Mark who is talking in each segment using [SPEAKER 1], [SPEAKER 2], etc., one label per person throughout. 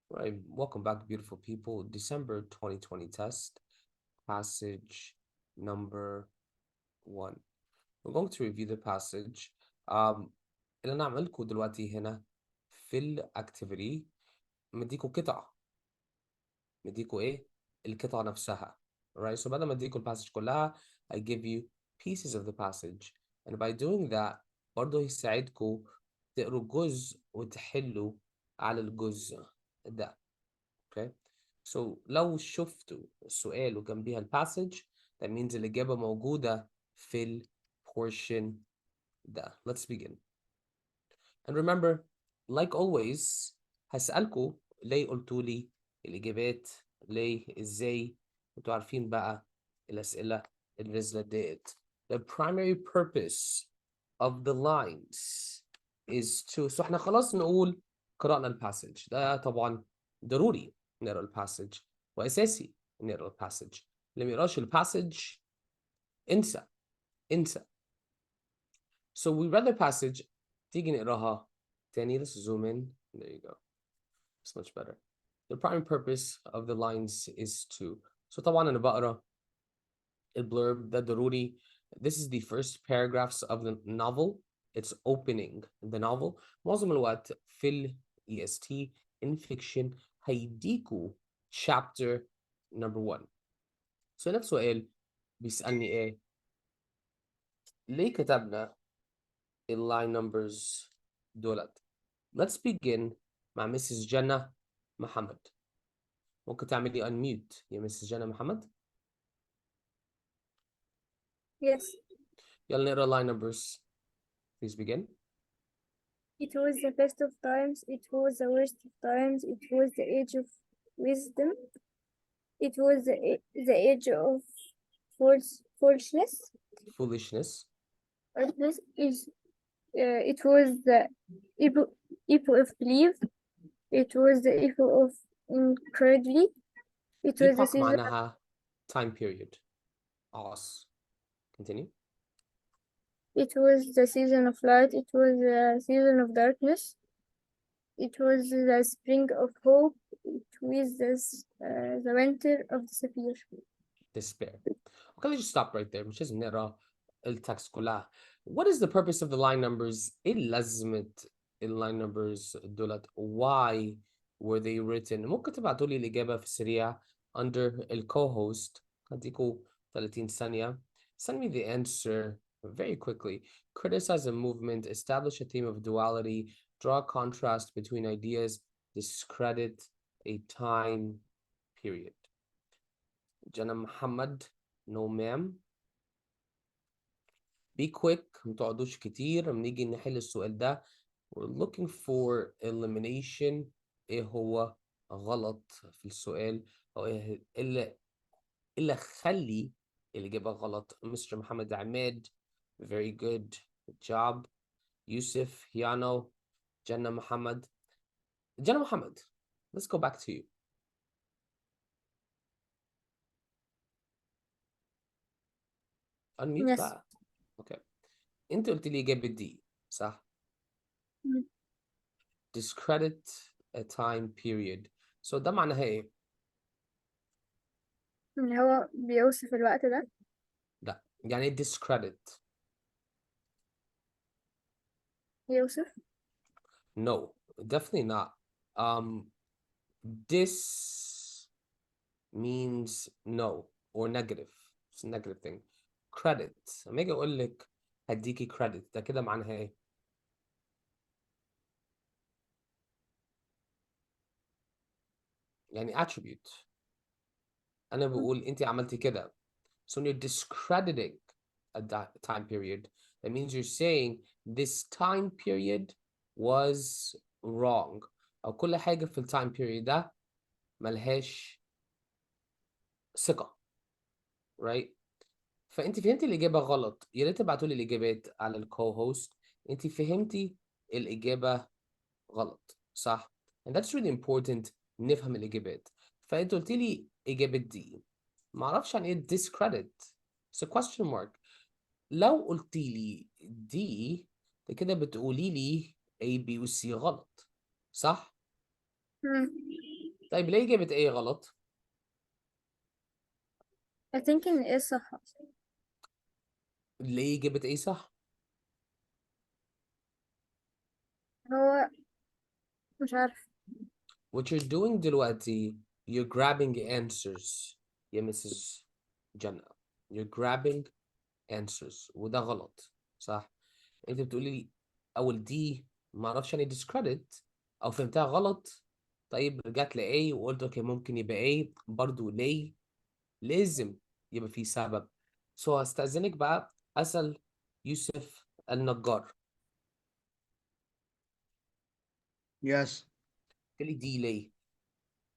[SPEAKER 1] Right, welcome back, beautiful people. December 2020 test, passage number 1. We're going to review the passage. اللي أنا أعملكم دلوقتي هنا في الأكتيفيتي مديكوا قطعة. مديكوا إيه؟ القطعة نفسها. Right, so بدل ما أديكوا الباسج كلها, I give you pieces of the passage. And by doing that, برضه يساعدكوا تقروا جزء وتحلوا على الجزء ده. Okay, so لو شفتوا السؤال وجنبيها الباسج, that means الإجابة موجودة في البورشن ده. Let's begin. And remember, like always, هسألكوا ليه قلتوا لي الإجابات, ليه, إزاي, انتوا عارفين بقى الأسئلة اللي نزلت ديت. The primary purpose of the lines is to, so احنا خلاص نقول قرأنا الباسج, ده طبعا ضروري نقرأ الباسج وأساسي نقرأ الباسج. اللي ما يقراش الباسج انسى. So we read the passage. تيجي نقراها تاني. Let's zoom in. There you go. It's much better. The primary purpose of the lines is to. So طبعا أنا بقرا البلurb ده ضروري. This is the first paragraphs of the novel. It's opening the novel. معظم الوقت في ال EST in fiction هيديكوا chapter number 1. So نفس سؤال بيسألني إيه؟ ليه كتبنا اللاين numbers دولت؟ Let's begin مع Mrs. جنة محمد. ممكن تعملي unmute يا Mrs. جنة محمد؟
[SPEAKER 2] Yes,
[SPEAKER 1] يلا نقرا line numbers. Please begin.
[SPEAKER 2] it was the best of times, it was the worst of times, it was the age of wisdom, it was the age of foolishness.
[SPEAKER 1] Foolishness.
[SPEAKER 2] It was the evil of belief, it was the evil of incredulity, it was the
[SPEAKER 1] epoch
[SPEAKER 2] season
[SPEAKER 1] معناها time period. Continue.
[SPEAKER 2] it was the season of light, it was the season of darkness, it was the spring of hope, it was the winter of despair.
[SPEAKER 1] Despair. Okay, let's just stop right there. مش لازم نقرا التكست كلها. What is the purpose of the line numbers? إيه لازمة اللاين numbers دولت؟ Why were they written? ممكن تبعتوا لي الإجابة في السريع under co-host. هديكوا 30 ثانية. Send me the answer very quickly. Criticize a movement, establish a theme of duality, draw a contrast between ideas, discredit a time period. جنى محمد, no ma'am. Be quick, متقعدوش كتير. لما نيجي نحل السؤال ده, we're looking for elimination. ايه هو غلط في السؤال, او ايه اللي خلي الإجابة غلط. Mr. محمد عماد, very good job. يوسف, يانو, جنى محمد. جنى محمد, let's go back to you. unmute
[SPEAKER 2] Yes.
[SPEAKER 1] بقى. okay. انت قلت لي إجابة دي, صح؟ discredit a time period. So ده معناها ايه؟
[SPEAKER 2] اللي هو بيوصف الوقت ده.
[SPEAKER 1] لا, يعني ايه discredit؟
[SPEAKER 2] يوصف.
[SPEAKER 1] No, definitely not. This means no or negative. It's a negative thing. Credit. لما اجي اقول لك هديكي credit, ده كده معناها ايه؟ يعني attribute. انا بقول انت عملتي كده. So when you're discrediting a time period, that means you're saying this time period was wrong. أو كل حاجة في التايم period ده ملهاش ثقة. right? فأنت فهمتي الإجابة غلط, يا ريت تبعتوا لي الإجابات على الكو-هوست. أنت فهمتي الإجابة غلط, صح؟ And that's really important, نفهم الإجابات. فأنت قلت لي إجابة دي. معرفش عن إيه discredit. It's a question mark. لو قلتي لي دي, ده كده بتقولي لي A B و C غلط, صح؟ طيب ليه جابت ايه غلط؟
[SPEAKER 2] I think إن إيه صح.
[SPEAKER 1] ليه جابت ايه صح؟
[SPEAKER 2] هو مش عارف.
[SPEAKER 1] What you're doing دلوقتي you're grabbing answers يا مسز جنى. You're grabbing answers وده غلط صح؟ انت بتقولي لي اول دي ما اعرفش يعني discredit او فهمتها غلط. طيب رجعت ل A وقلت اوكي ممكن يبقى A برضو ليه؟ لازم يبقى في سبب. هستأذنك بقى أسأل يوسف النجار.
[SPEAKER 3] يس.
[SPEAKER 1] قلت لي دي ليه؟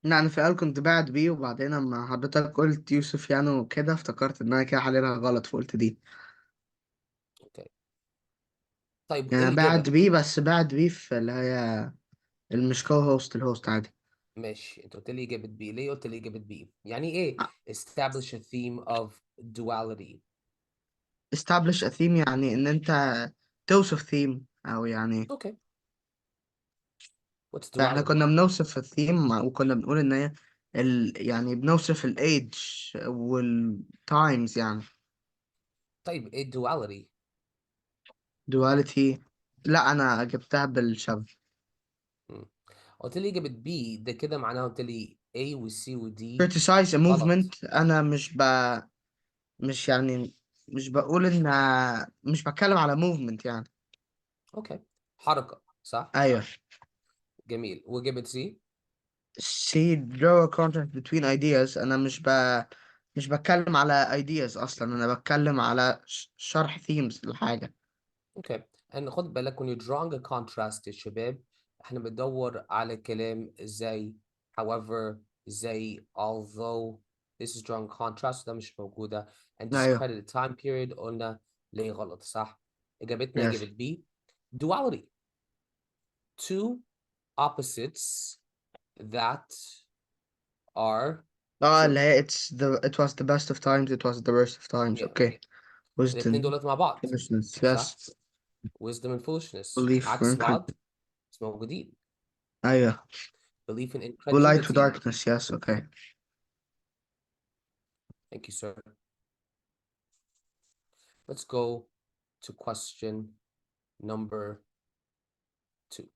[SPEAKER 3] يعني في الأول كنت بعد بيه، وبعدين لما حضرتك قلت يوسف يعني وكده افتكرت إن أنا كده حللها غلط فقلت دي.
[SPEAKER 1] اوكي. طيب
[SPEAKER 3] يعني بعد
[SPEAKER 1] الإجابة.
[SPEAKER 3] بيه، بس بعد بيه في اللي هي المش كو هوست، الهوست عادي.
[SPEAKER 1] ماشي انت قلت لي إجابة بي، ليه قلت لي إجابة بي؟ يعني إيه establish a theme of duality؟
[SPEAKER 3] establish a theme يعني إن أنت توصف theme، أو يعني
[SPEAKER 1] اوكي. What's
[SPEAKER 3] إحنا
[SPEAKER 1] duality؟
[SPEAKER 3] كنا بنوصف الثيم وكنا بنقول إن هي يعني بنوصف الإيدج والتايمز يعني.
[SPEAKER 1] طيب إيه duality؟
[SPEAKER 3] duality. لا أنا جبتها بالشبه.
[SPEAKER 1] مم. قلت لي إجابة بي، ده كده معناه قلت لي A و C و D
[SPEAKER 3] criticize a
[SPEAKER 1] غلط.
[SPEAKER 3] movement. أنا مش يعني مش بقول إن مش بتكلم على movement يعني.
[SPEAKER 1] اوكي. حركة صح؟
[SPEAKER 3] أيوه.
[SPEAKER 1] جميل. وإجابة C؟
[SPEAKER 3] see draw a contrast between ideas. أنا مش بتكلم على ideas أصلا، أنا بتكلم على شرح themes لحاجة.
[SPEAKER 1] اوكي. ان خد بالك when you're drawing a contrast يا شباب احنا بندور على كلام زي however زي although this is drawing contrast ده مش موجودة and
[SPEAKER 3] أيوه.
[SPEAKER 1] discredit time period قلنا ليه غلط صح. إجابتنا
[SPEAKER 3] yes.
[SPEAKER 1] إجابة B duality two opposites that are true.
[SPEAKER 3] اللي هي it was the best of times, it was the worst of times.
[SPEAKER 1] yeah
[SPEAKER 3] okay.
[SPEAKER 1] الاتنين
[SPEAKER 3] wisdom,
[SPEAKER 1] دولت مع بعض
[SPEAKER 3] foolishness.
[SPEAKER 1] صح.
[SPEAKER 3] yes.
[SPEAKER 1] wisdom and foolishness
[SPEAKER 3] belief
[SPEAKER 1] عكس
[SPEAKER 3] or
[SPEAKER 1] بعض بس موجودين.
[SPEAKER 3] أيوه.
[SPEAKER 1] belief and
[SPEAKER 3] light to
[SPEAKER 1] incredulity.
[SPEAKER 3] darkness. yes. okay.
[SPEAKER 1] Thank you, sir. Let's go to question number 2.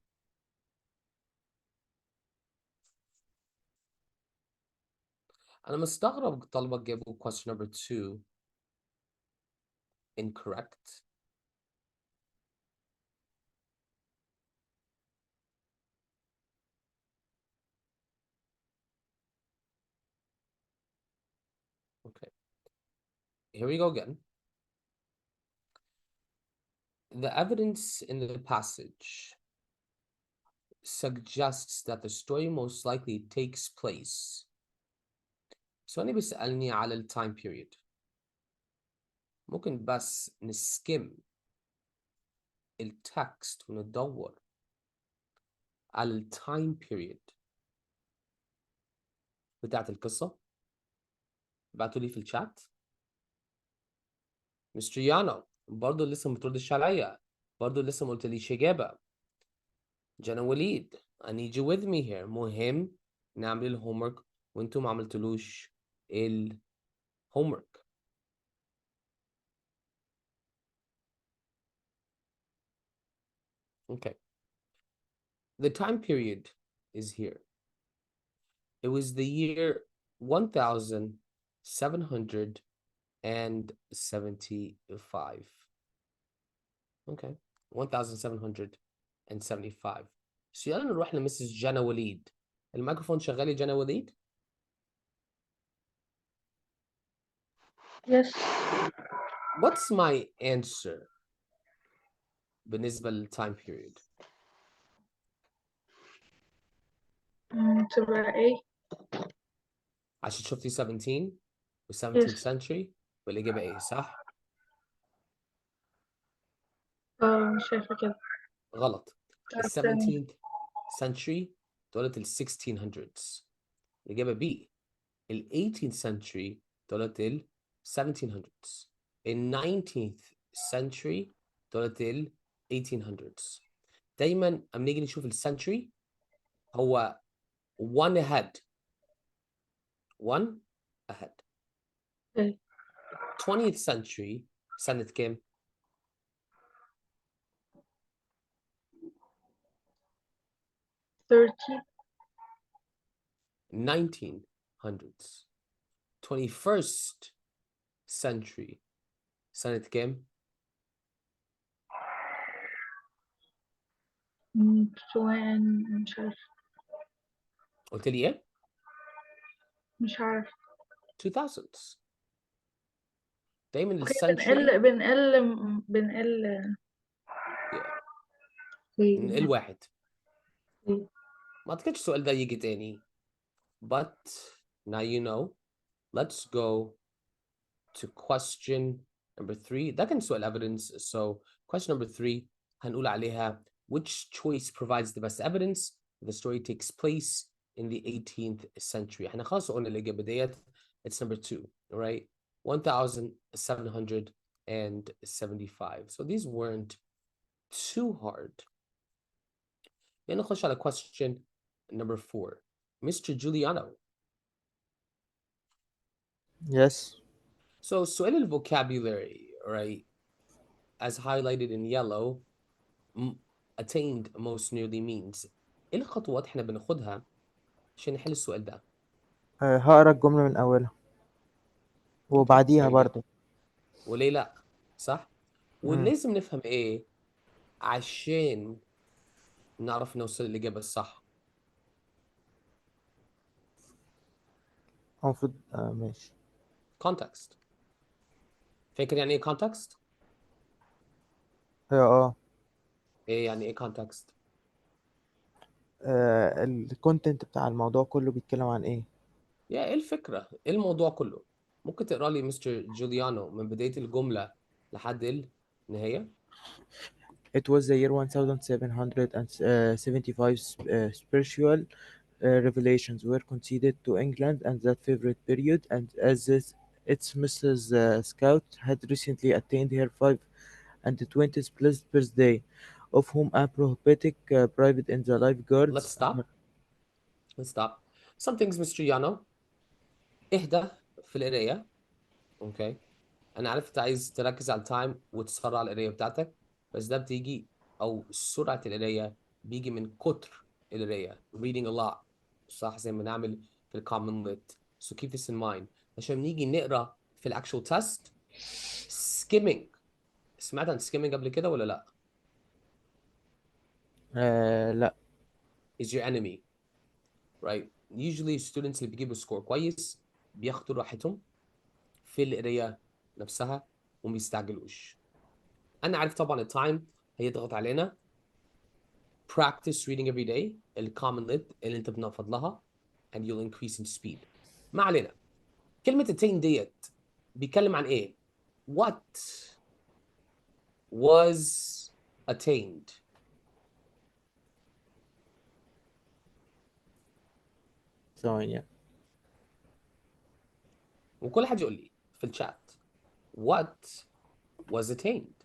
[SPEAKER 1] أنا مستغرب الطلبة جابوا question number 2 incorrect. Okay, here we go again. The evidence in the passage suggests that the story most likely takes place. سؤالي بيسألني على ال time period. ممكن بس نسكم التكست وندور على ال time period بتاعت القصة. بعتوا لي في الشات. مستر يانا برضه لسه ما بتردش عليا، برضه لسه ما قلتليش إجابة. جانا وليد I need you with me here. مهم نعمل الهومورك وانتوا ما عملتلوش الهومورك. Okay. The time period is here. It was the year 1775. Okay. 1775. So يلا نروح لمسز جانا وليد. الميكروفون شغال يا جانا وليد؟
[SPEAKER 2] Yes.
[SPEAKER 1] What's my answer بالنسبة للtime period؟
[SPEAKER 2] تبقى إيه؟
[SPEAKER 1] عشان شفتي 17 و 17th
[SPEAKER 2] Yes.
[SPEAKER 1] century والإجابة إيه صح؟
[SPEAKER 2] مش شايفة كده.
[SPEAKER 1] غلط. ال
[SPEAKER 2] الثانية.
[SPEAKER 1] 17th century دولت ال 1600s. الإجابة B. ال 18th century دولت ال 1700s. ال 19th century دولت ال 1800s. دايما أما نيجي نشوف السنتري هو one ahead. One ahead.
[SPEAKER 4] Okay.
[SPEAKER 1] 20th century سنة كام؟
[SPEAKER 4] 30.
[SPEAKER 1] 1900s. 21st century سنة كام؟
[SPEAKER 4] مش عارف.
[SPEAKER 1] قلت لي ايه؟
[SPEAKER 4] مش عارف.
[SPEAKER 1] 2000s. دايما
[SPEAKER 4] اوكي،
[SPEAKER 1] السنشري
[SPEAKER 4] بنقل
[SPEAKER 1] نقل واحد.
[SPEAKER 4] إيه.
[SPEAKER 1] ما اعتقدش السؤال ده يجي تاني. But now you know. Let's go to question number 3. ده كان سؤال evidence. So question number 3 هنقول عليها which choice provides the best evidence the story takes place in the 18th century. احنا خلاص قلنا الإجابة ديت. It's number 2, right? 1775. So these weren't too hard. يعني نخش على question number 4. Mr. Giuliano.
[SPEAKER 5] Yes.
[SPEAKER 1] So سؤال الفوكابulary, right? As highlighted in yellow, attained most nearly means. ايه الخطوات احنا بناخدها عشان نحل السؤال ده؟
[SPEAKER 5] هقرا الجملة من أولها وبعديها
[SPEAKER 1] very good.
[SPEAKER 5] برضه.
[SPEAKER 1] وليه لا؟ صح؟
[SPEAKER 5] مم.
[SPEAKER 1] ولازم نفهم ايه عشان نعرف نوصل للإجابة الصح.
[SPEAKER 5] المفروض ماشي.
[SPEAKER 1] context. فاكر يعني ايه context؟ ايه يعني ايه context؟
[SPEAKER 5] الكونتنت بتاع الموضوع كله بيتكلم عن ايه؟
[SPEAKER 1] يا ايه الفكرة؟ ايه الموضوع كله؟ ممكن تقرا لي مستر جوليانو من بداية الجملة لحد النهاية؟
[SPEAKER 5] It was the year 1775. Spiritual revelations were conceded to England and that favorite period, and as its Mrs. Scout had recently attained her 25th blessed birthday, of whom a prophetic private in the Life Guards.
[SPEAKER 1] Let's stop. Let's stop. Some things Mr. Yano. اهدى في القراية. اوكي. انا عارف انت عايز تركز على التايم وتسرع القراية بتاعتك، بس ده بتيجي او سرعة القراية بيجي من كتر القراية. reading a lot. صح، زي ما نعمل في الcommon lit. So keep this in mind. عشان نيجي نقرا في actual test. skimming. سمعت عن skimming قبل كده ولا لا؟
[SPEAKER 5] لا.
[SPEAKER 1] is your enemy. Right. Usually students اللي بيجيبوا سكور كويس بياخدوا راحتهم في القراية نفسها وما يستعجلوش. أنا عارف طبعا التايم هيضغط علينا. Practice reading every day. الcommon lit اللي أنت بنفض لها and you'll increase in speed. ما علينا. كلمة attain ديت بيتكلم عن إيه؟ What was attained؟
[SPEAKER 5] ثواني.
[SPEAKER 1] وكل حد يقول لي في الشات What was attained؟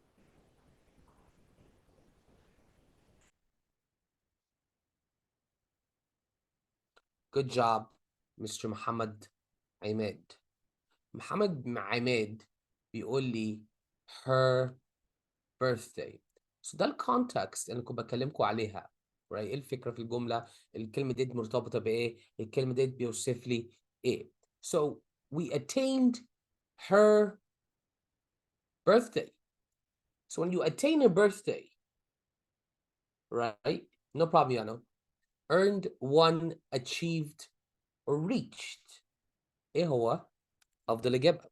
[SPEAKER 1] Good job, Mr. محمد عماد. محمد عماد بيقول لي her birthday. So ده الكونتكست اللي كنت بكلمكم عليها. right. ايه الفكرة في الجملة؟ الكلمة دي مرتبطة بإيه؟ الكلمة دي بيوصف لي إيه؟ So we attained her birthday. So when you attain a birthday, right? No problem, you know. Earned, won, achieved, or reached. إيه هو أفضل إجابة؟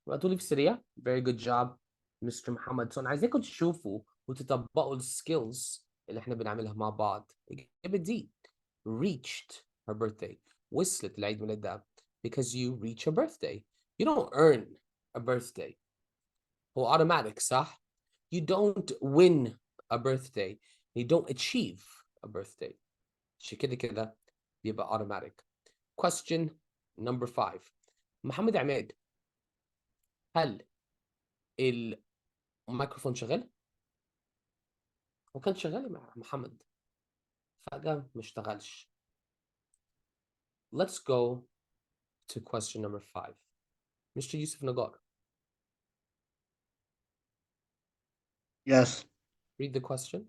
[SPEAKER 1] وقتوا لي في السريع. Very good job Mr. محمد. So أنا عايزاكم تشوفوا وتطبقوا السكيلز اللي احنا بنعملها مع بعض. الإجابة دي reached her birthday. وصلت لعيد ميلادها. Because you reach a birthday. You don't earn a birthday. هو automatic صح؟ You don't win a birthday. You don't achieve a birthday. عشان كده بيبقى automatic. Question number 5. محمد عماد، هل الميكروفون شغال؟ هو كان شغال مع محمد فجأة مشتغلش. Let's go to question number 5. Mr. Yusuf Nagar,
[SPEAKER 3] Yes.
[SPEAKER 1] read the question.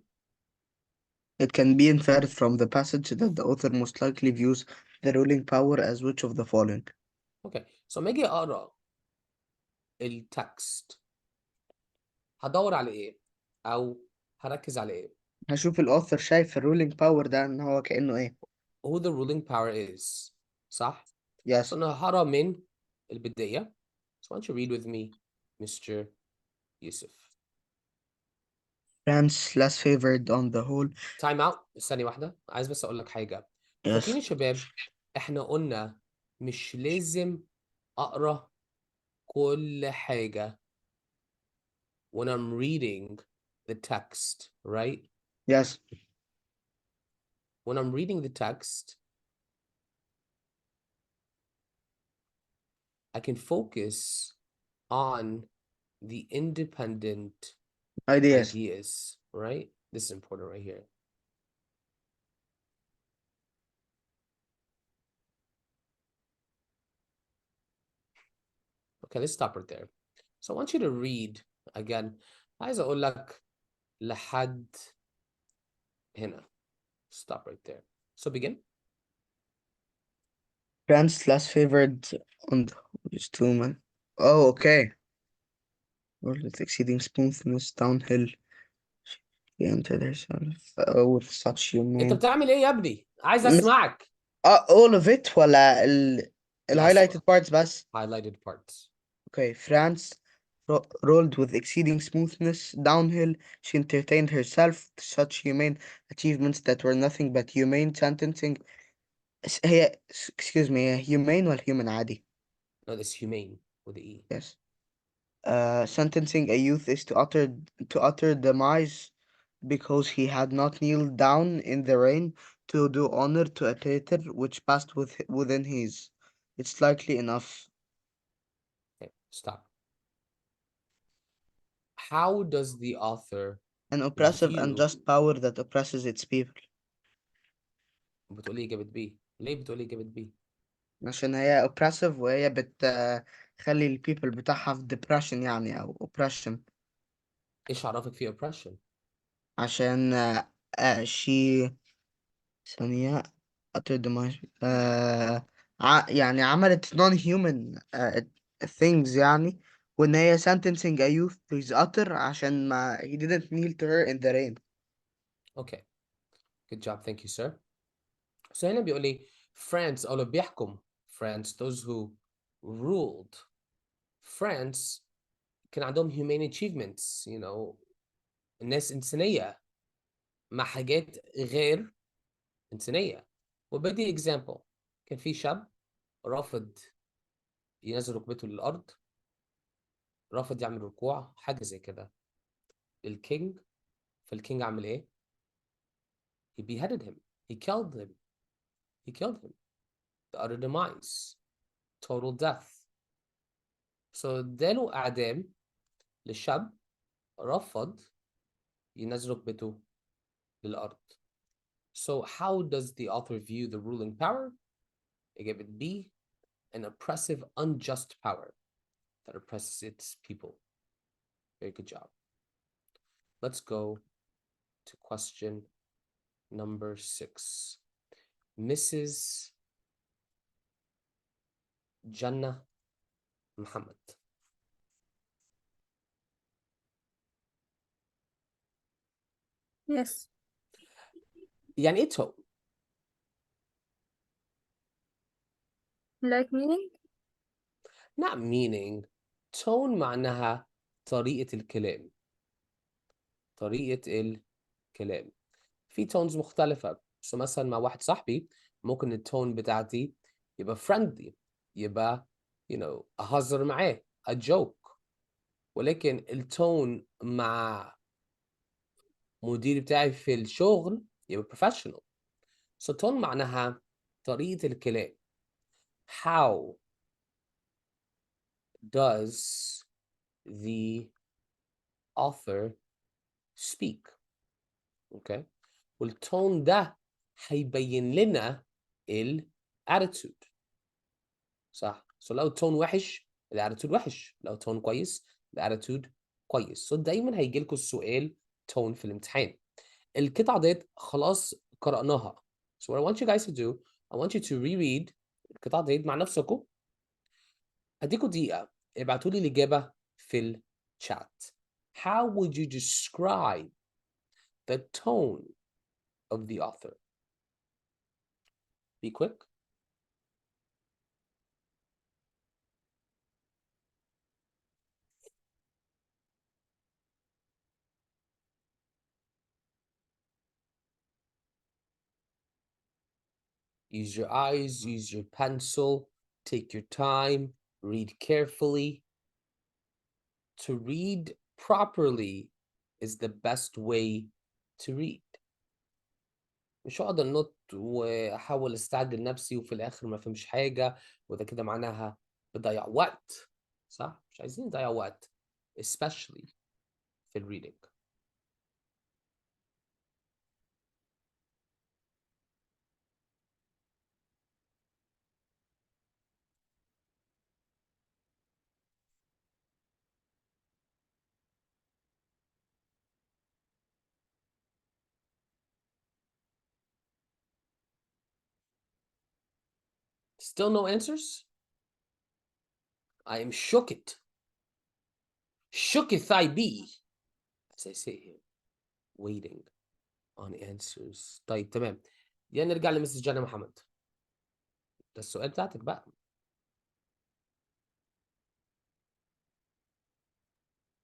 [SPEAKER 3] It can be inferred from the passage that the author most likely views the ruling power as which of the following.
[SPEAKER 1] Okay, so لما اجي اقرا التكست هدور على ايه؟ او هركز على ايه؟
[SPEAKER 3] هشوف الأوثر شايف الرولينج باور ده إن هو كأنه إيه.
[SPEAKER 1] who the ruling power is. صح؟
[SPEAKER 3] Yes.
[SPEAKER 1] So انا هقرا من البداية. So why don't you read with me, Mr. Yusuf.
[SPEAKER 3] France less favored on the whole.
[SPEAKER 1] تايم اوت، ثانية واحدة، عايز بس اقول لك حاجة. فاكرين يا
[SPEAKER 3] Yes.
[SPEAKER 1] شباب احنا قلنا مش لازم اقرا كل حاجة when I'm reading the text, right?
[SPEAKER 3] Yes.
[SPEAKER 1] When I'm reading the text, I can focus on the independent
[SPEAKER 3] Ideas.
[SPEAKER 1] ideas, right? This is important right here. Okay, let's stop right there. So I want you to read again. عايز اقول لك لحد هنا. Stop right there. So begin.
[SPEAKER 3] France less favored on the whole two man. Oh, okay. World with exceeding smoothness downhill. She entered herself with such
[SPEAKER 1] انت
[SPEAKER 3] humane.
[SPEAKER 1] بتعمل ايه يا ابني؟ عايز
[SPEAKER 3] مس-
[SPEAKER 1] اسمعك.
[SPEAKER 3] all of it ولا highlighted
[SPEAKER 1] الأسوأ.
[SPEAKER 3] parts بس.
[SPEAKER 1] Highlighted parts.
[SPEAKER 3] Okay, France rolled with exceeding smoothness downhill. She entertained herself to such humane achievements that were nothing but humane sentencing. هي excuse me, هي humane ولا human عادي?
[SPEAKER 1] No, this humane with the E.
[SPEAKER 3] Yes. Sentencing a youth is to utter demise because he had not kneeled down in the rain to do honor to a traitor which passed within his. It's likely enough.
[SPEAKER 1] Okay, stop. How does the author
[SPEAKER 3] An oppressive
[SPEAKER 1] view
[SPEAKER 3] unjust power that oppresses its people.
[SPEAKER 1] بتقولي إجابة B؟ ليه بتقولي إجابة B؟
[SPEAKER 3] عشان هي oppressive وهي بتخلي ال people بتاعها في depression يعني أو oppression.
[SPEAKER 1] إيش عرفك في oppression؟
[SPEAKER 3] عشان she ثانية utter demise يعني عملت non-human things يعني وإن هي sentencing a youth to his utter عشان ما he didn't kneel to her in the rain.
[SPEAKER 1] Okay, good job, thank you, sir. So هنا بيقول لي France أو اللي بيحكم France, those who ruled France كان عندهم humane achievements, you know, الناس إنسانية مع حاجات غير إنسانية. وبدي example، كان في شاب رافض ينزل ركبته للأرض، رافض يعمل ركوع، حاجة زي كده. الكينج، فالكينج عمل إيه؟ He beheaded him. He killed him. He killed him. The utter demise. Total death. So اداله إعدام للشاب رفض ينزل ركبته للأرض. So how does the author view the ruling power? إجابة B, an oppressive, unjust power that oppresses its people. Very good job. Let's go to question number 6. Mrs. Jannah Muhammad.
[SPEAKER 2] Yes.
[SPEAKER 1] يعني إيه tone؟
[SPEAKER 2] Like meaning?
[SPEAKER 1] Not meaning. Tone معناها طريقة الكلام. طريقة الكلام. في tones مختلفة. So مثلا مع واحد صاحبي ممكن التون بتاعتي يبقى friendly، يبقى you know أهزر معاه a joke. ولكن التون مع مدير بتاعي في الشغل يبقى professional. So tone معناها طريقة الكلام. How does the author speak? Okay. والتون ده هيبين لنا attitude. صح. So لو التون وحش attitude وحش، لو تون كويس attitude كويس. So دايما هيجي لكم السؤال تون في الامتحان. القطعة ديت خلاص قرأناها. So what I want you guys to do, I want you to reread القطعة ديت مع نفسكم. هديكوا دقيقة ابعتوا لي الإجابة في الشات. How would you describe the tone of the author? Be quick. Use your eyes, use your pencil, take your time, read carefully. To read properly is the best way to read. مش هقعد انط واحاول استعجل نفسي وفي الاخر ما فهمش حاجه، وده كده معناها بضيع وقت. صح؟ مش عايزين نضيع وقت especially في الريدنج. Still no answers? I am shooked. Shooketh I be, as I say here, waiting on answers. طيب تمام. يلا نرجع لمسز جانا محمد. ده السؤال بتاعتك بقى.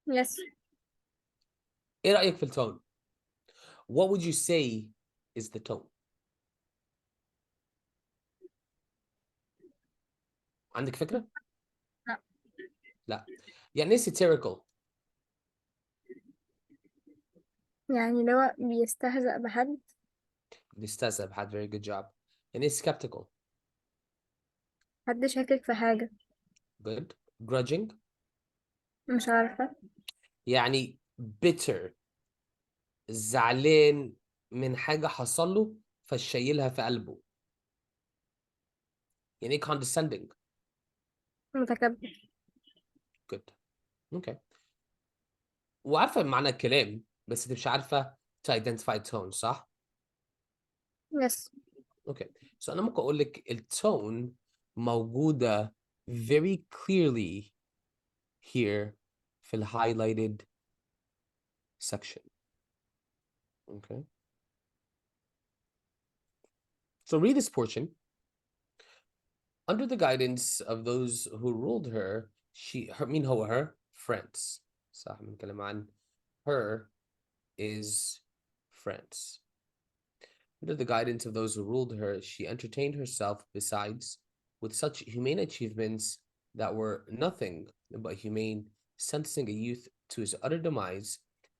[SPEAKER 2] Yes.
[SPEAKER 1] ايه رأيك في التون؟ What would you say is the tone? عندك فكرة؟
[SPEAKER 2] لا.
[SPEAKER 1] لا. يعني ايه satirical؟
[SPEAKER 2] يعني لو بيستهزأ بحد.
[SPEAKER 1] بيستهزأ بحد. Very good job. يعني ايه skeptical؟
[SPEAKER 2] حد شاكك في حاجة.
[SPEAKER 1] Good. Grudging؟
[SPEAKER 2] مش عارفة.
[SPEAKER 1] يعني bitter، زعلان من حاجة حصل له فشايلها في قلبه. يعني ايه condescending؟
[SPEAKER 2] متكبر.
[SPEAKER 1] Good. Okay. وعارفة معنى الكلام بس انت مش عارفة to identify tone، صح؟
[SPEAKER 2] Yes.
[SPEAKER 1] Okay. So أنا ممكن أقول لك التون موجودة very clearly here في ال highlighted section. Okay. So read this portion. Under the guidance of those who ruled her, مين هو her? France. صح، بنتكلم عن her is France. Under the guidance of those who ruled her, she entertained herself besides with such humane achievements that were nothing but humane, sentencing a youth to his utter demise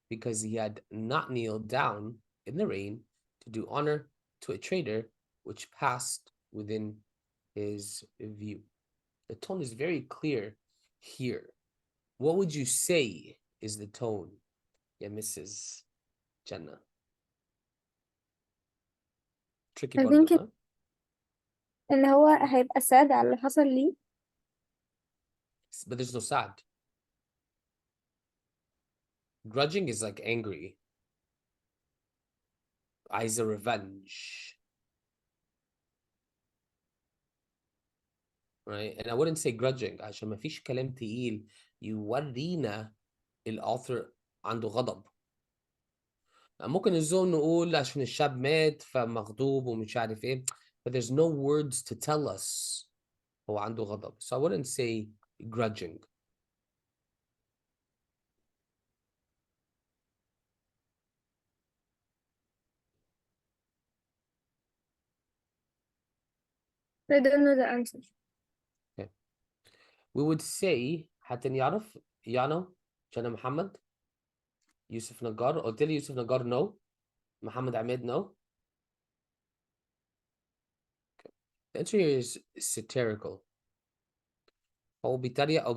[SPEAKER 1] because he had not kneeled down in the rain to do honor to a traitor which passed within his view. The tone is very clear here. What would you say is the tone, yeah, Mrs. Jenna? Tricky
[SPEAKER 2] I
[SPEAKER 1] برضه،
[SPEAKER 2] think
[SPEAKER 1] huh?
[SPEAKER 2] إن هو هيبقى سعد على اللي حصل ليه.
[SPEAKER 1] But there's no sad. Grudging is like angry. Eyes a revenge. Right? And I wouldn't say grudging عشان ما فيش كلام تقيل يورينا الauthor عنده غضب. ممكن الزوم نقول عشان الشاب مات فمغضوب ومش عارف ايه. But there's no words to tell us هو عنده غضب. So I wouldn't say grudging.
[SPEAKER 2] I don't know the answer.
[SPEAKER 1] Okay. We would say حتى يعرف يانا جانا محمد يوسف نجار. قلت لي يوسف نجار no. محمد عماد no. The answer here is satirical. هو بيتريق أو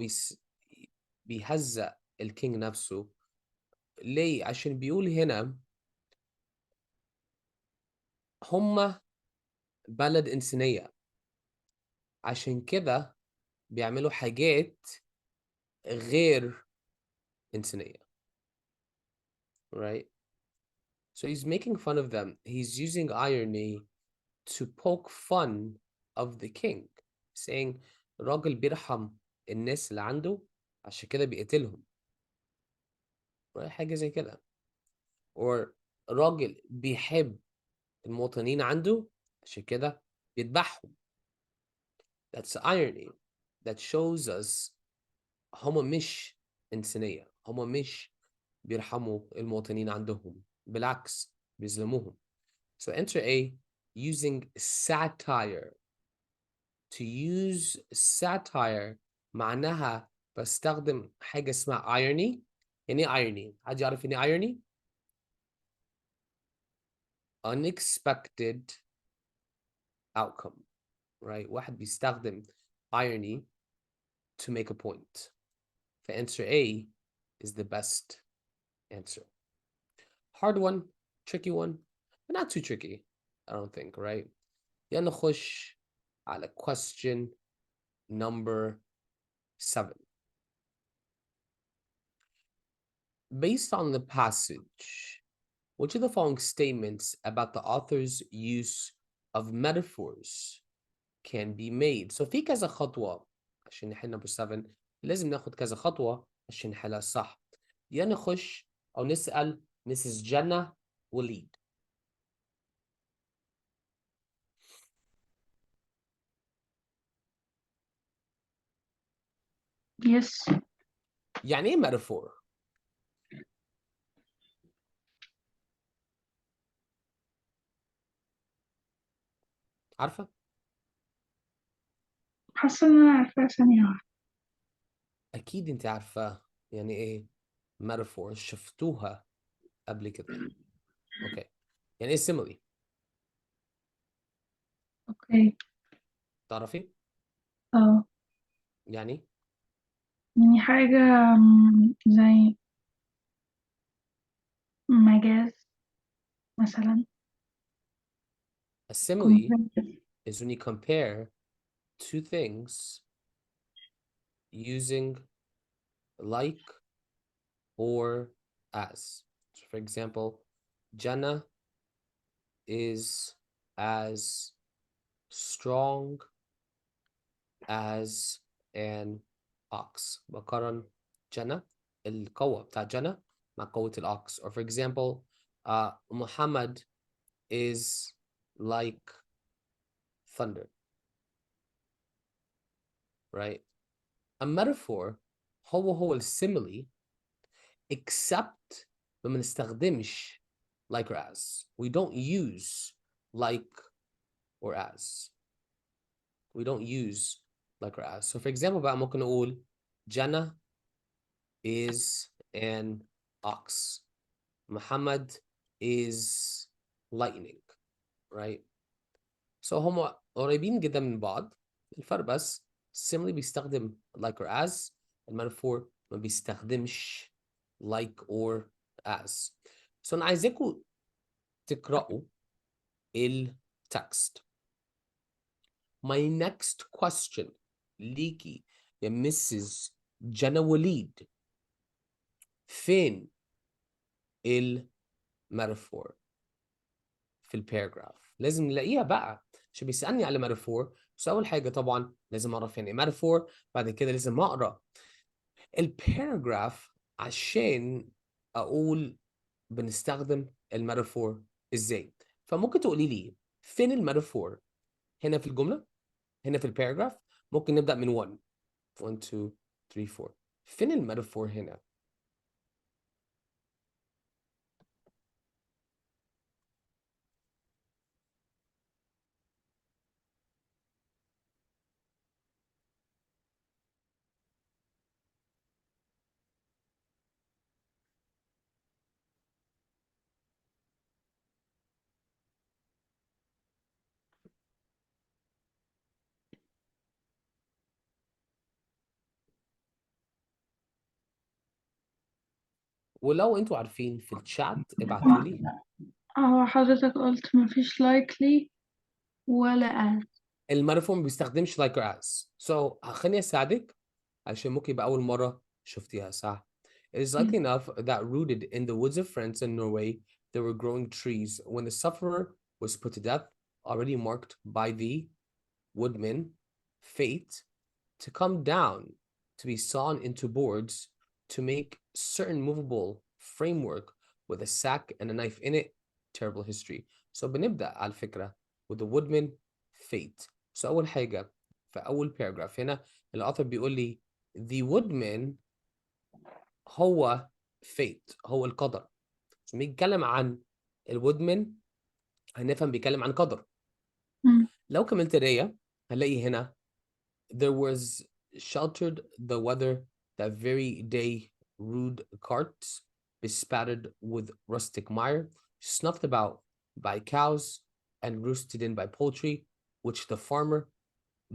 [SPEAKER 1] بيهزأ الكينج نفسه. ليه؟ عشان بيقول هنا هم بلد إنسانية، عشان كده بيعملوا حاجات غير إنسانية. Right? So he's making fun of them. He's using irony to poke fun of the king, saying راجل بيرحم الناس اللي عنده عشان كده بيقتلهم. Right? حاجة زي كده. Or راجل بيحب المواطنين عنده عشان كده بيذبحهم. That's irony that shows us هما مش إنسانية، هما مش بيرحموا المواطنين عندهم، بالعكس بيظلموهم. So enter A, using satire. To use satire معناها بستخدم حاجة اسمها irony. يعني ايه irony؟ حد يعرف يعني ايه irony؟ Unexpected outcome. Right? واحد بيستخدم irony to make a point. فanswer A is the best answer. Hard one, tricky one, but not too tricky, I don't think, right? يلا نخش على question number 7. Based on the passage, which of the following statements about the author's use of metaphors can be made? So في كذا خطوة عشان نحل number 7. لازم ناخد كذا خطوة عشان نحلها صح. يلا نخش أو نسأل Mrs. جنى وليد.
[SPEAKER 4] Yes.
[SPEAKER 1] يعني ايه metaphor؟ عارفة؟
[SPEAKER 4] حاسة إن أنا عارفاها، ثانية واحدة.
[SPEAKER 1] أكيد أنت عارفة يعني إيه metaphor، شفتوها قبل كده. أوكي. يعني إيه simile؟
[SPEAKER 4] أوكي.
[SPEAKER 1] تعرفي؟
[SPEAKER 4] اه
[SPEAKER 1] يعني
[SPEAKER 4] يعني حاجة زي مجاز مثلا.
[SPEAKER 1] a simile
[SPEAKER 4] compare.
[SPEAKER 1] is when you compare two things using like or as. So for example, Jannah is as strong as an ox. بقارن جنى القوة بتاع جنى مع قوة الأوكس. Or for example, Muhammad is like thunder. Right? A metaphor هو الsimile except ما بنستخدمش like or as. We don't use like or as. We don't use like or as. So for example بقى ممكن نقول Jannah is an ox. Muhammad is lightning. Right? So هم قريبين جدا من بعض. الفرق بس simile بيستخدم like or as. المetaphor ما بيستخدمش like or as. So أنا عايزاكم تقرأوا التكست. My next question ليكي يا Mrs. جنى وليد، فين المetaphor في الباراجراف؟ لازم نلاقيها بقى عشان بيسألني على metaphor. بس أول حاجة طبعا لازم أعرف يعني إيه metaphor، بعد كده لازم أقرأ الباراجراف عشان أقول بنستخدم الميتافور إزاي. فممكن تقولي لي فين الميتافور هنا في الجملة، هنا في الباراجراف؟ ممكن نبدأ من 1 1 2 3 4. فين الميتافور هنا؟ ولو انتوا عارفين في الشات ابعتوا لي
[SPEAKER 4] هو حضرتك قلت مفيش likely ولا as.
[SPEAKER 1] الميتافور ما بيستخدمش like or as. So خليني أساعدك عشان ممكن يبقى أول مرة شفتيها صح. It is likely enough that rooted in the woods of France and Norway there were growing trees when the sufferer was put to death, already marked by the woodman fate to come down, to be sawn into boards, to make certain movable framework with a sack and a knife in it. Terrible history. So بنبدأ على فكرة with the woodman fate. So أول حاجة في أول paragraph هنا الأوثر بيقول لي the woodman هو fate هو القدر. So بيتكلم عن الwoodman هنفهم بيتكلم عن قدر. لو كملت الرية هنلاقي هنا there was sheltered the weather that very day rude carts bespattered with rustic mire, snuffed about by cows and roosted in by poultry, which the farmer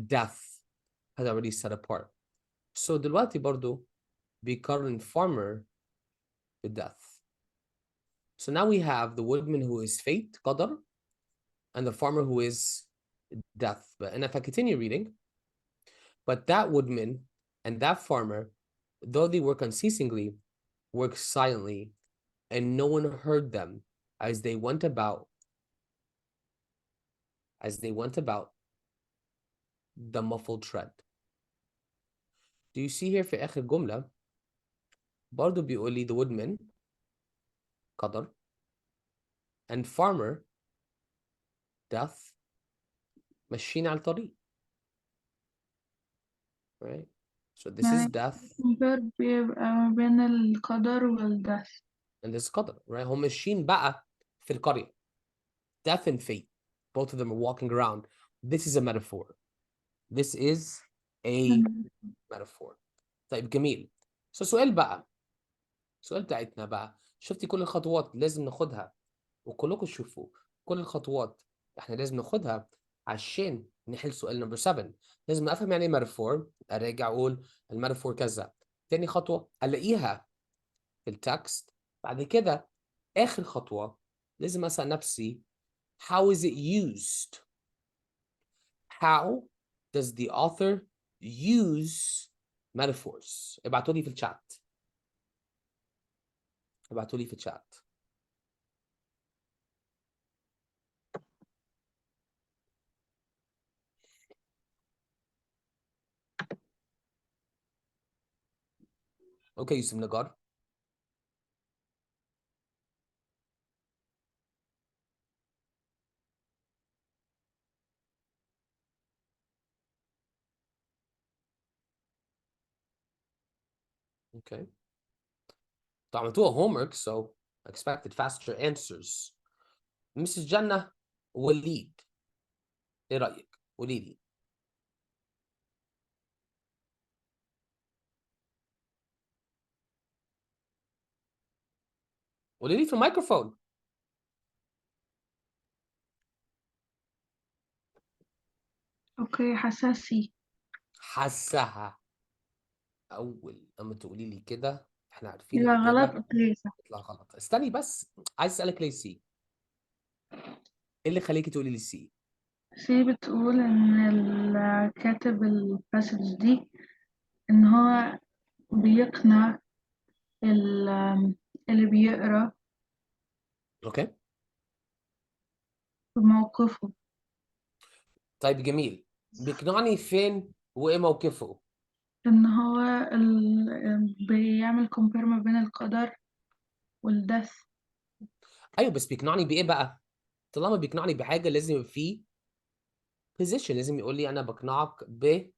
[SPEAKER 1] death had already set apart. So دلوقتي برضو بيقارن farmer with death. So now we have the woodman who is fate, قدر, and the farmer who is death. And if I continue reading, but that woodman and that farmer, though they work unceasingly, work silently, and no one heard them as they went about the muffled tread. Do you see here في آخر جملة برضو بيقول لي the woodman قدر and farmer death ماشيين على الطريق. Right? So this is death
[SPEAKER 4] verb بيبقى ما بين القدر والdeath.
[SPEAKER 1] and this is قدر. Right? هم ماشيين بقى في القرية. Death and fate. Both of them are walking around. This is a metaphor. This is a metaphor. طيب جميل. So سؤال بتاعتنا بقى. شفتي كل الخطوات لازم ناخدها وكلكم تشوفوا كل الخطوات احنا لازم ناخدها عشان نحل سؤال نمبر 7. لازم افهم يعني ايه ميتافور، اراجع اقول الميتافور كذا. تاني خطوة الاقيها في التكست. بعد كده اخر خطوة لازم اسأل نفسي how is it used? How does the author use metaphors? ابعتوا لي في الشات. Okay, Yusuf Nagar. Okay. عملتوها homework, so I expected faster answers. Mrs. Jannah وليد. ايه رأيك؟ قولي لي. قولي لي في الميكروفون.
[SPEAKER 4] اوكي حساسي.
[SPEAKER 1] حسها. أول أما تقولي لي كده احنا عارفين
[SPEAKER 4] لا غلط.
[SPEAKER 1] الإجابة
[SPEAKER 4] اوكي صح.
[SPEAKER 1] تطلع غلط. استني بس عايز أسألك ليه سي؟ ايه اللي خليكي تقولي لي سي؟
[SPEAKER 4] سي بتقول ان الكاتب الباسج دي ان هو بيقنع اللي بيقرا
[SPEAKER 1] اوكي؟
[SPEAKER 4] بموقفه.
[SPEAKER 1] طيب جميل. بيقنعني فين وايه موقفه؟
[SPEAKER 4] ان هو بيعمل كومبير ما بين القدر والدث.
[SPEAKER 1] ايوه بس بيقنعني بايه بقى؟ طالما بيقنعني بحاجه لازم يبقى فيه position، لازم يقول لي انا بقنعك ب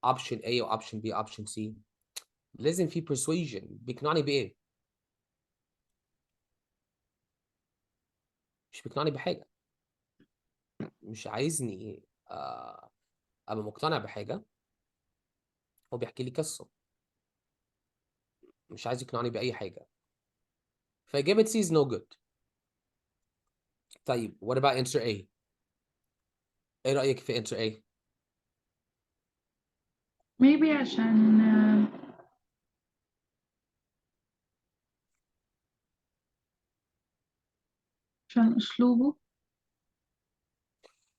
[SPEAKER 1] option A و option B option C. لازم في persuasion. بيقنعني بايه؟ مش بيقنعني بحاجه. مش عايزني ابقى مقتنع بحاجه. هو بيحكي لي قصه. مش عايز يقنعني باي حاجه. فاجابه C is no good. طيب what about answer A؟ ايه رايك في answer A؟
[SPEAKER 4] maybe عشان عشان أسلوبه.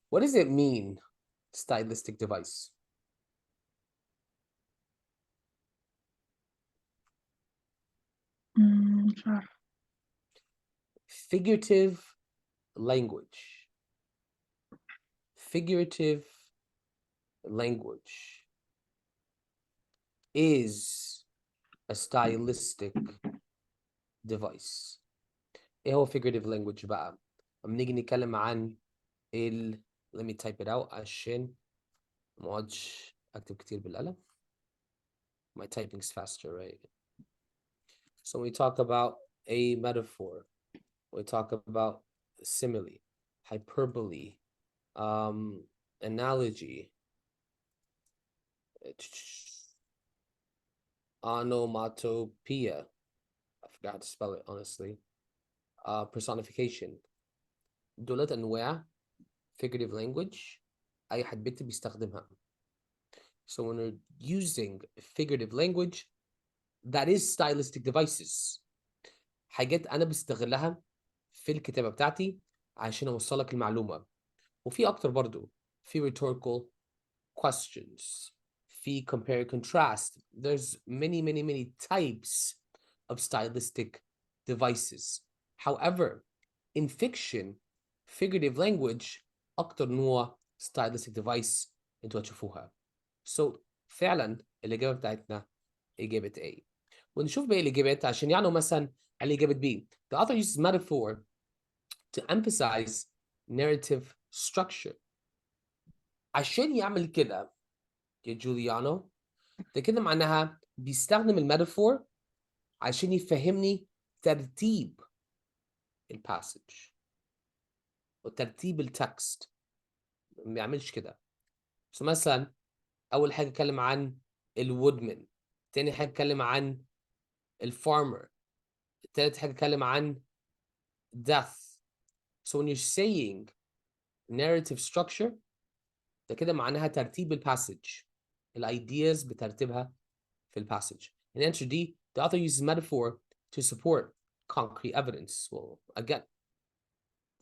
[SPEAKER 1] What does it mean, stylistic device?
[SPEAKER 4] مش عارفة.
[SPEAKER 1] Figurative language. Figurative language is a stylistic device. ايه هو figurative language بقى؟ لما نيجي نتكلم عن let me type it out عشان ما اقعدش اكتب كتير بالقلم. My typing's faster, right? So we talk about a metaphor. We talk about simile, hyperbole, analogy, onomatopoeia. I forgot how to spell it, honestly. Personification. دولت أنواع figurative language أي حد بيكتب بيستخدمها. So when we're using figurative language, that is stylistic devices. حاجات أنا بستغلها في الكتابة بتاعتي عشان أوصلك المعلومة. وفي أكتر برضو. في rhetorical questions. في compare and contrast. There's many types of stylistic devices. However, in fiction, figurative language أكتر نوع stylistic device انتوا هتشوفوها. So فعلا الإجابة بتاعتنا إجابة A. ونشوف باقي الإجابات عشان يعني مثلا الإجابة B. The author uses metaphor to emphasize narrative structure. عشان يعمل كده يا جوليانو ده كده معناها بيستخدم الميتافور عشان يفهمني ترتيب الباسج وترتيب التكست. ما بيعملش كده. So مثلا أول حاجة اتكلم عن الوودمان، تاني حاجة اتكلم عن الفارمر، تالت حاجة اتكلم عن death. So when you're saying narrative structure ده كده معناها ترتيب الباسج، الايدياز بترتيبها في الباسج. In answer D, the author uses metaphor to support concrete evidence. Well, again,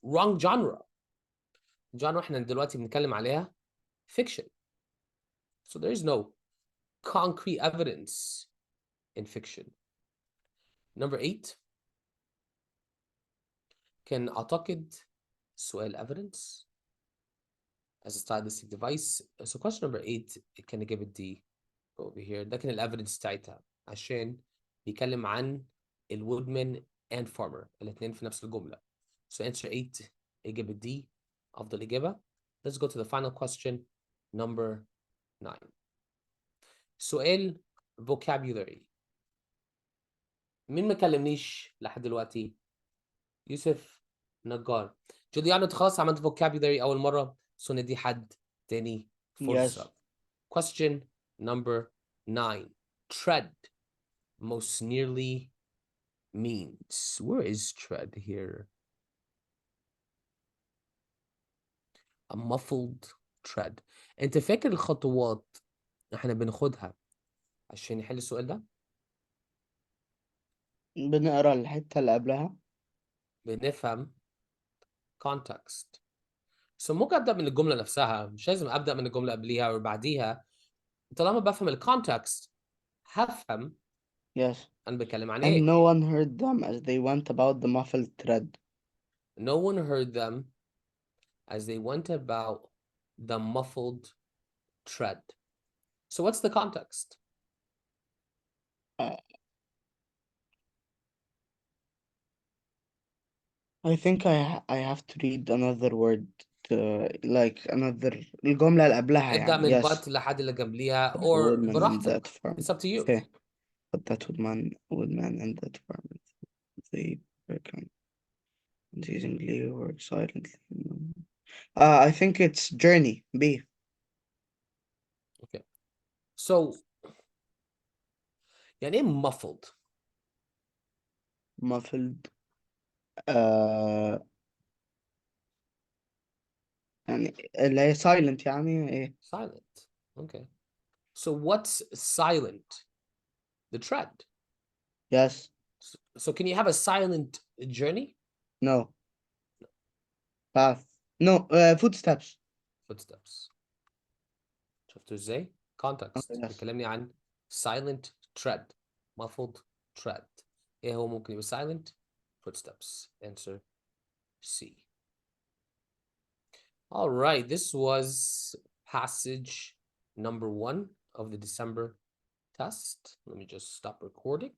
[SPEAKER 1] wrong genre. Genre احنا دلوقتي بنتكلم عليها fiction. So there is no concrete evidence in fiction. Number 8. كان أعتقد سؤال evidence as a stylistic device. So question number 8 can I give it D over here. ده كان evidence بتاعتها عشان بيتكلم عن الwoodman and farmer الاثنين في نفس الجملة. So answer 8 إجابة D أفضل إجابة. Let's go to the final question number 9. سؤال vocabulary. مين ما كلمنيش لحد دلوقتي؟ يوسف نجار. جوليانو انت خلاص عملت vocabulary أول مرة، so ندي حد تاني فرصة.
[SPEAKER 3] Yes.
[SPEAKER 1] Question number 9. Tread most nearly means. Where is tread here? A muffled tread. انت فاكر الخطوات احنا بناخدها عشان نحل السؤال ده؟
[SPEAKER 3] بنقرا الحتة اللي قبلها.
[SPEAKER 1] بنفهم context. So ممكن ابدا من الجمله نفسها، مش لازم ابدا من الجمله قبليها او بعديها. طالما بفهم الكونتكست هفهم
[SPEAKER 3] Yes.
[SPEAKER 1] انا بتكلم عن
[SPEAKER 3] And
[SPEAKER 1] ايه.
[SPEAKER 3] no one heard them as they went about the muffled tread.
[SPEAKER 1] No one heard them as they went about the muffled tread. So what's the context?
[SPEAKER 3] I think I have to read another word to, like another الجملة اللي قبلها
[SPEAKER 1] ابدا
[SPEAKER 3] يعني.
[SPEAKER 1] من
[SPEAKER 3] Yes.
[SPEAKER 1] but لحد اللي قبليها
[SPEAKER 3] The
[SPEAKER 1] or
[SPEAKER 3] woodman and
[SPEAKER 1] براحتك.
[SPEAKER 3] that farmer.
[SPEAKER 1] It's up to you.
[SPEAKER 3] Okay. But that woodman and that farmer, they work unceasingly or silently. I think it's journey. B.
[SPEAKER 1] Okay. So يعني ايه muffled؟
[SPEAKER 3] Muffled. يعني اللي هي silent يعني ايه؟
[SPEAKER 1] Silent. Okay. So what's silent? The tread.
[SPEAKER 3] Yes.
[SPEAKER 1] So can you have a silent journey?
[SPEAKER 3] No. path. No, footsteps.
[SPEAKER 1] footsteps. شفتوا ازاي؟ context
[SPEAKER 3] yes.
[SPEAKER 1] بيكلمني عن silent tread, muffled tread. ايه هو ممكن يبقى silent? Footsteps. Answer C. All right, this was passage number 1 of the December test. Let me just stop recording.